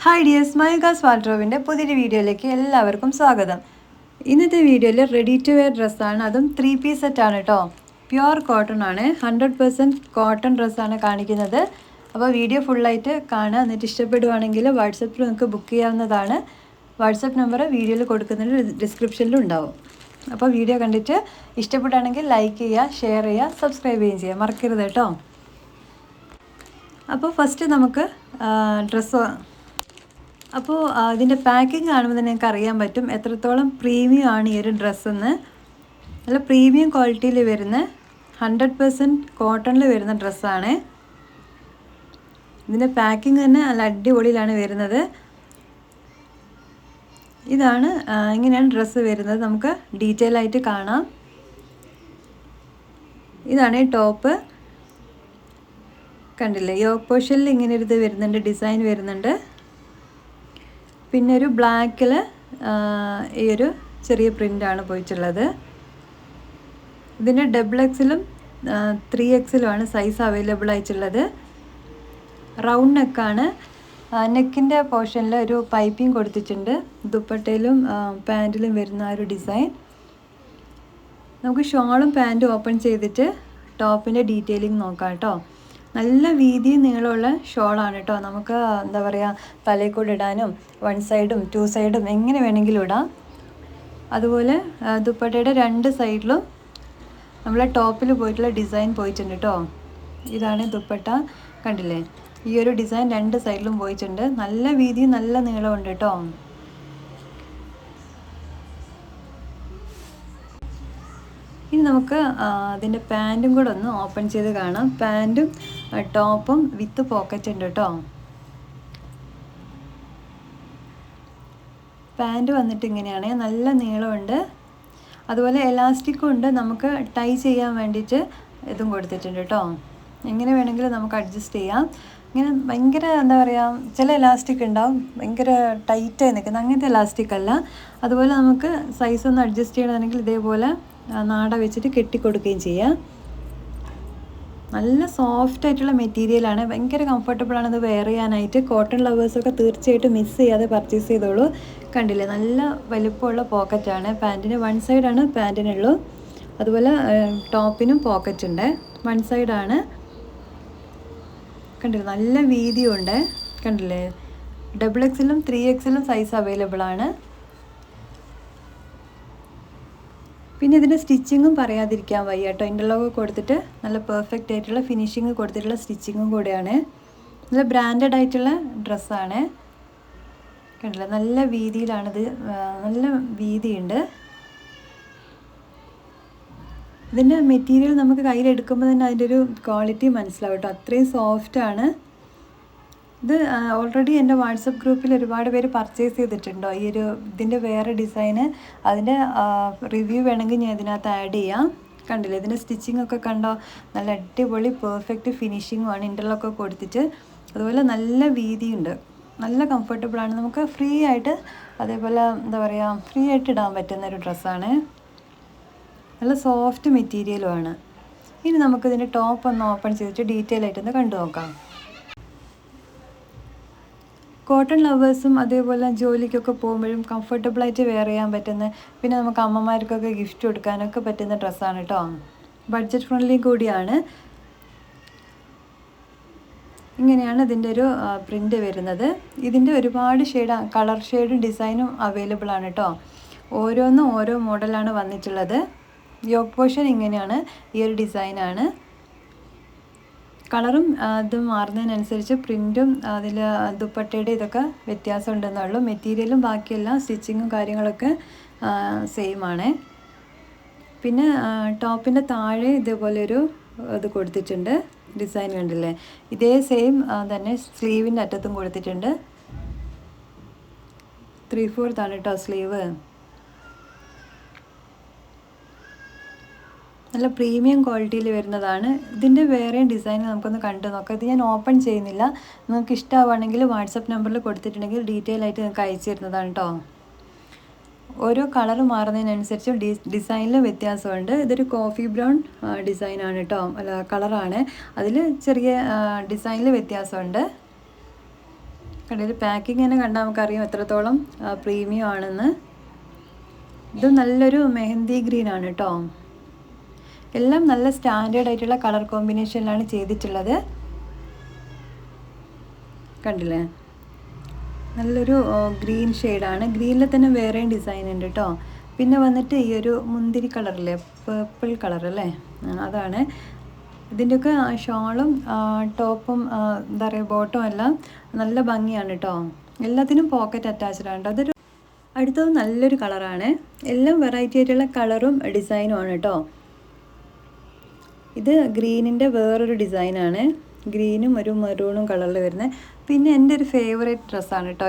Hi dears, മയൂകാസ് വാർഡ്രോബിൻ്റെ പുതിയൊരു വീഡിയോയിലേക്ക് എല്ലാവർക്കും സ്വാഗതം. ഇന്നത്തെ വീഡിയോയിൽ റെഡി ടു വെയർ ഡ്രസ്സാണ്, അതും 3 പീസ് സെറ്റാണ് കേട്ടോ. പ്യുവർ കോട്ടൺ ആണ്, 100% കോട്ടൺ ഡ്രസ്സാണ് കാണിക്കുന്നത്. അപ്പോൾ വീഡിയോ ഫുള്ളായിട്ട് കാണുക, എന്നിട്ട് ഇഷ്ടപ്പെടുവാണെങ്കിൽ വാട്സപ്പിൽ നിങ്ങൾക്ക് ബുക്ക് ചെയ്യാവുന്നതാണ്. വാട്സപ്പ് നമ്പർ വീഡിയോയിൽ കൊടുക്കുന്നതിന് ഡിസ്ക്രിപ്ഷനിലും ഉണ്ടാവും. അപ്പോൾ വീഡിയോ കണ്ടിട്ട് ഇഷ്ടപ്പെടുകയാണെങ്കിൽ ലൈക്ക് ചെയ്യുക, ഷെയർ ചെയ്യുക, സബ്സ്ക്രൈബ് ചെയ്യുകയും ചെയ്യുക, മറക്കരുത് കേട്ടോ. അപ്പോൾ ഫസ്റ്റ് നമുക്ക് ഡ്രസ്സ് ഇതിൻ്റെ പാക്കിംഗ് കാണുമ്പോൾ തന്നെ നിങ്ങൾക്ക് അറിയാൻ പറ്റും എത്രത്തോളം പ്രീമിയം ആണ് ഈ ഒരു ഡ്രസ്സെന്ന്. നല്ല പ്രീമിയം ക്വാളിറ്റിയിൽ വരുന്ന 100% കോട്ടണിൽ വരുന്ന ഡ്രസ്സാണ്. ഇതിൻ്റെ പാക്കിംഗ് തന്നെ നല്ല അടിപൊളിയിലാണ് വരുന്നത്. ഇതാണ് ഇങ്ങനെയാണ് ഡ്രസ്സ് വരുന്നത്. നമുക്ക് ഡീറ്റെയിൽ ആയിട്ട് കാണാം. ഇതാണ് ഈ ടോപ്പ്, കണ്ടില്ലേ? യോക്ക് പോർഷനിൽ ഇങ്ങനെ ഒരു ഇത് വരുന്നുണ്ട്, ഡിസൈൻ വരുന്നുണ്ട്. പിന്നെ ഒരു ബ്ലാക്കിൽ ഈ ഒരു ചെറിയ പ്രിൻ്റാണ് പോയിട്ടുള്ളത്. ഇതിൻ്റെ XXL 3XL സൈസ് അവൈലബിൾ ആയിട്ടുള്ളത്. റൗണ്ട് നെക്കാണ്. നെക്കിൻ്റെ പോർഷനിൽ ഒരു പൈപ്പിംഗ് കൊടുത്തിട്ടുണ്ട്. ദുപ്പട്ടയിലും പാൻറ്റിലും വരുന്ന ഒരു ഡിസൈൻ. നമുക്ക് ഷോളും പാൻറ്റും ഓപ്പൺ ചെയ്തിട്ട് ടോപ്പിൻ്റെ ഡീറ്റെയിലിംഗ് നോക്കാം കേട്ടോ. നല്ല വീതിയും നീളമുള്ള ഷോളാണ് കേട്ടോ. നമുക്ക് എന്താ പറയുക, തലയിൽ കൂടെ ഇടാനും 1 സൈഡും 2 സൈഡും എങ്ങനെ വേണമെങ്കിലും ഇടാം. അതുപോലെ ദുപ്പട്ടയുടെ 2 സൈഡിലും നമ്മളെ ടോപ്പിൽ പോയിട്ടുള്ള ഡിസൈൻ പോയിട്ടുണ്ട് കേട്ടോ. ഇതാണ് ദുപ്പട്ട, കണ്ടില്ലേ? ഈ ഒരു ഡിസൈൻ 2 സൈഡിലും പോയിട്ടുണ്ട്. നല്ല വീതിയും നല്ല നീളമുണ്ട് കേട്ടോ. ഇനി നമുക്ക് അതിൻ്റെ പാൻറ്റും കൂടെ ഒന്ന് ഓപ്പൺ ചെയ്ത് കാണാം. പാൻറ്റും ടോപ്പും വിത്ത് പോക്കറ്റ് ഉണ്ട് കേട്ടോ. പാൻറ്റ് വന്നിട്ട് ഇങ്ങനെയാണ്, നല്ല നീളമുണ്ട്. അതുപോലെ എലാസ്റ്റിക്കും ഉണ്ട്. നമുക്ക് ടൈ ചെയ്യാൻ വേണ്ടിയിട്ട് ഇതും കൊടുത്തിട്ടുണ്ട് കേട്ടോ. എങ്ങനെ വേണമെങ്കിലും നമുക്ക് അഡ്ജസ്റ്റ് ചെയ്യാം. ഇങ്ങനെ ഭയങ്കര എന്താ പറയുക, ചില എലാസ്റ്റിക് ഉണ്ടാവും ഭയങ്കര ടൈറ്റായി നിൽക്കുന്നത്, അങ്ങനത്തെ എലാസ്റ്റിക് അല്ല. അതുപോലെ നമുക്ക് സൈസ് ഒന്ന് അഡ്ജസ്റ്റ് ചെയ്യണമെങ്കിൽ ഇതേപോലെ നാട വെച്ചിട്ട് കെട്ടിക്കൊടുക്കുകയും ചെയ്യാം. നല്ല സോഫ്റ്റ് ആയിട്ടുള്ള മെറ്റീരിയലാണ്, ഭയങ്കര കംഫർട്ടബിളാണ് ഇത് വെയർ ചെയ്യാനായിട്ട്. കോട്ടൺ ലവേഴ്സൊക്കെ തീർച്ചയായിട്ടും മിസ് ചെയ്യാതെ പർച്ചേസ് ചെയ്തോളൂ. കണ്ടില്ലേ, നല്ല വലിപ്പമുള്ള പോക്കറ്റാണ്. പാൻറ്റിന് 1 സൈഡാണ് പാൻറ്റിനുള്ളൂ. അതുപോലെ ടോപ്പിനും പോക്കറ്റ് ഉണ്ട്, 1 സൈഡാണ്. കണ്ടില്ലേ, നല്ല വീതിയുണ്ട്. കണ്ടില്ലേ, XXL 3XL സൈസ് അവൈലബിൾ ആണ്. പിന്നെ ഇതിൻ്റെ സ്റ്റിച്ചിങ്ങും പറയാതിരിക്കാൻ വയ്യ കേട്ടോ. ഇൻ്റർലോക്ക് കൊടുത്തിട്ട് നല്ല പെർഫെക്റ്റ് ആയിട്ടുള്ള ഫിനിഷിങ് കൊടുത്തിട്ടുള്ള സ്റ്റിച്ചിങ്ങും കൂടെയാണ്. നല്ല ബ്രാൻഡഡ് ആയിട്ടുള്ള ഡ്രസ്സാണ്. കണ്ടില്ല, നല്ല വീതിയിലാണിത്, നല്ല വീതിയുണ്ട്. ഇതിൻ്റെ മെറ്റീരിയൽ നമുക്ക് കയ്യിലെടുക്കുമ്പോൾ തന്നെ അതിൻ്റെ ഒരു ക്വാളിറ്റി മനസ്സിലാവും കേട്ടോ. അത്രയും സോഫ്റ്റാണ് ഇത്. ഓൾറെഡി എൻ്റെ വാട്സപ്പ് ഗ്രൂപ്പിൽ ഒരുപാട് പേര് പർച്ചേസ് ചെയ്തിട്ടുണ്ടോ ഈ ഒരു ഇതിൻ്റെ വേറെ ഡിസൈന്. അതിൻ്റെ റിവ്യൂ വേണമെങ്കിൽ ഞാൻ ഇതിനകത്ത് ആഡ് ചെയ്യാം. കണ്ടില്ലേ, ഇതിൻ്റെ സ്റ്റിച്ചിങ് ഒക്കെ കണ്ടോ? നല്ല അടിപൊളി പെർഫെക്റ്റ് ഫിനിഷിങ്ങുമാണ്, ഇൻ്റർലോക്ക് കൊടുത്തിട്ട്. അതുപോലെ നല്ല വീതിയുണ്ട്, നല്ല കംഫർട്ടബിളാണ്. നമുക്ക് ഫ്രീ ആയിട്ട്, അതേപോലെ എന്താ പറയുക, ഫ്രീ ആയിട്ട് ഇടാൻ പറ്റുന്നൊരു ഡ്രസ്സാണ്. നല്ല സോഫ്റ്റ് മെറ്റീരിയലുമാണ്. ഇനി നമുക്കിതിൻ്റെ ടോപ്പ് ഒന്ന് ഓപ്പൺ ചെയ്തിട്ട് ഡീറ്റെയിൽ ആയിട്ടൊന്ന് കണ്ടു നോക്കാം. കോട്ടൺ ലവേഴ്സും അതേപോലെ ജോലിക്കൊക്കെ പോകുമ്പോഴും കംഫർട്ടബിളായിട്ട് വെയർ ചെയ്യാൻ പറ്റുന്ന, പിന്നെ നമുക്ക് അമ്മമാർക്കൊക്കെ ഗിഫ്റ്റ് കൊടുക്കാനൊക്കെ പറ്റുന്ന ഡ്രസ്സാണ് കേട്ടോ. ബഡ്ജറ്റ് ഫ്രണ്ട്ലി കൂടിയാണ്. ഇങ്ങനെയാണ് ഇതിൻ്റെ ഒരു പ്രിൻ്റ് വരുന്നത്. ഇതിൻ്റെ ഒരുപാട് കളർ ഷെയ്ഡും ഡിസൈനും അവൈലബിൾ ആണ് കേട്ടോ. ഓരോന്നും ഓരോ മോഡലാണ് വന്നിട്ടുള്ളത്. യോക്ക് പോർഷൻ ഇങ്ങനെയാണ്, ഈ ഒരു ഡിസൈനാണ്. കളറും ഇത് മാറുന്നതിനനുസരിച്ച് പ്രിൻറ്റും അതിൽ ദുപ്പട്ടയുടെ ഇതൊക്കെ വ്യത്യാസം ഉണ്ടെന്നുള്ളൂ. മെറ്റീരിയലും ബാക്കിയെല്ലാം സ്റ്റിച്ചിങ്ങും കാര്യങ്ങളൊക്കെ സെയിം ആണ്. പിന്നെ ടോപ്പിൻ്റെ താഴെ ഇതേപോലെയൊരു ഇത് കൊടുത്തിട്ടുണ്ട്, ഡിസൈൻ കണ്ടില്ലേ? ഇതേ സെയിം തന്നെ സ്ലീവിൻ്റെ അറ്റത്തും കൊടുത്തിട്ടുണ്ട്. 3/4 ആണ് കേട്ടോ സ്ലീവ്. നല്ല പ്രീമിയം ക്വാളിറ്റിയിൽ വരുന്നതാണ്. ഇതിൻ്റെ വേറെയും ഡിസൈൻ നമുക്കൊന്ന് കണ്ടു നോക്കാം. ഇത് ഞാൻ ഓപ്പൺ ചെയ്യുന്നില്ല. നിങ്ങൾക്ക് ഇഷ്ടമാവുകയാണെങ്കിൽ വാട്സപ്പ് നമ്പറിൽ കൊടുത്തിട്ടുണ്ടെങ്കിൽ ഡീറ്റെയിൽ ആയിട്ട് നിങ്ങൾക്ക് അയച്ചു തരുന്നതാണ് കേട്ടോ. ഓരോ കളർ മാറുന്നതിനനുസരിച്ച് ഡിസൈനിൽ വ്യത്യാസമുണ്ട്. ഇതൊരു കോഫി ബ്രൗൺ ഡിസൈനാണ് കേട്ടോ, അല്ല കളറാണ്. അതിൽ ചെറിയ ഡിസൈനിൽ വ്യത്യാസമുണ്ട്. കടയിൽ പാക്കിങ് തന്നെ കണ്ടാൽ നമുക്കറിയാം എത്രത്തോളം പ്രീമിയം ആണെന്ന്. ഇത് നല്ലൊരു മെഹന്തി ഗ്രീൻ ആണ് കേട്ടോ. എല്ലാം നല്ല സ്റ്റാൻഡേർഡ് ആയിട്ടുള്ള കളർ കോമ്പിനേഷനിലാണ് ചെയ്തിട്ടുള്ളത്. കണ്ടില്ലേ, നല്ലൊരു ഗ്രീൻ ഷെയ്ഡാണ്. ഗ്രീനിൽ തന്നെ വേറെയും ഡിസൈൻ ഉണ്ട് കേട്ടോ. പിന്നെ വന്നിട്ട് ഈ ഒരു മുന്തിരി കളറില്ലേ, പേർപ്പിൾ കളർ അല്ലേ, അതാണ്. ഇതിൻ്റെയൊക്കെ ഷോളും ടോപ്പും എന്താ പറയുക ബോട്ടും എല്ലാം നല്ല ഭംഗിയാണ് കേട്ടോ. എല്ലാത്തിനും പോക്കറ്റ് അറ്റാച്ച്ഡ് ആണ്. അതൊരു അടുത്തത് നല്ലൊരു കളറാണ്. എല്ലാം വെറൈറ്റി ആയിട്ടുള്ള കളറും ഡിസൈനും ആണ് കേട്ടോ. ഇത് ഗ്രീനിൻ്റെ വേറൊരു ഡിസൈനാണ്. ഗ്രീനും ഒരു മെറൂണും കളറിൽ വരുന്നത്. പിന്നെ എൻ്റെ ഒരു ഫേവറേറ്റ് ഡ്രസ്സാണ് കേട്ടോ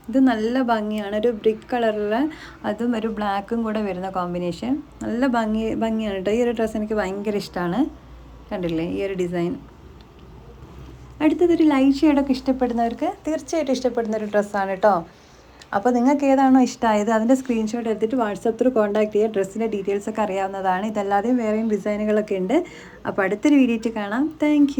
ഇത് നല്ല ഭംഗിയാണ്. ഒരു ബ്രിക്ക് കളറിൽ അതും ഒരു ബ്ലാക്കും കൂടെ വരുന്ന കോമ്പിനേഷൻ നല്ല ഭംഗിയാണ് കേട്ടോ. ഈ ഒരു ഡ്രസ്സ് എനിക്ക് ഭയങ്കര ഇഷ്ടമാണ്. കണ്ടില്ലേ ഈ ഒരു ഡിസൈൻ. അടുത്തതൊരു ലൈറ്റ് ഷെയ്ഡൊക്കെ ഇഷ്ടപ്പെടുന്നവർക്ക് തീർച്ചയായിട്ടും ഇഷ്ടപ്പെടുന്ന ഒരു ഡ്രസ്സാണ് കേട്ടോ. അപ്പോൾ നിങ്ങൾക്ക് ഏതാണോ ഇഷ്ടമായത് അതിൻ്റെ സ്ക്രീൻഷോട്ട് എടുത്തിട്ട് വാട്സാപ്പ് ത്രൂ കോൺടാക്ട് ചെയ്യുക. ഡ്രസ്സിൻ്റെ ഡീറ്റെയിൽസൊക്കെ അറിയാവുന്നതാണ്. ഇതല്ലാതെയും വേറെയും ഡിസൈനുകളൊക്കെ ഉണ്ട്. അപ്പോൾ അടുത്തൊരു വീഡിയോയിൽ കാണാം. താങ്ക്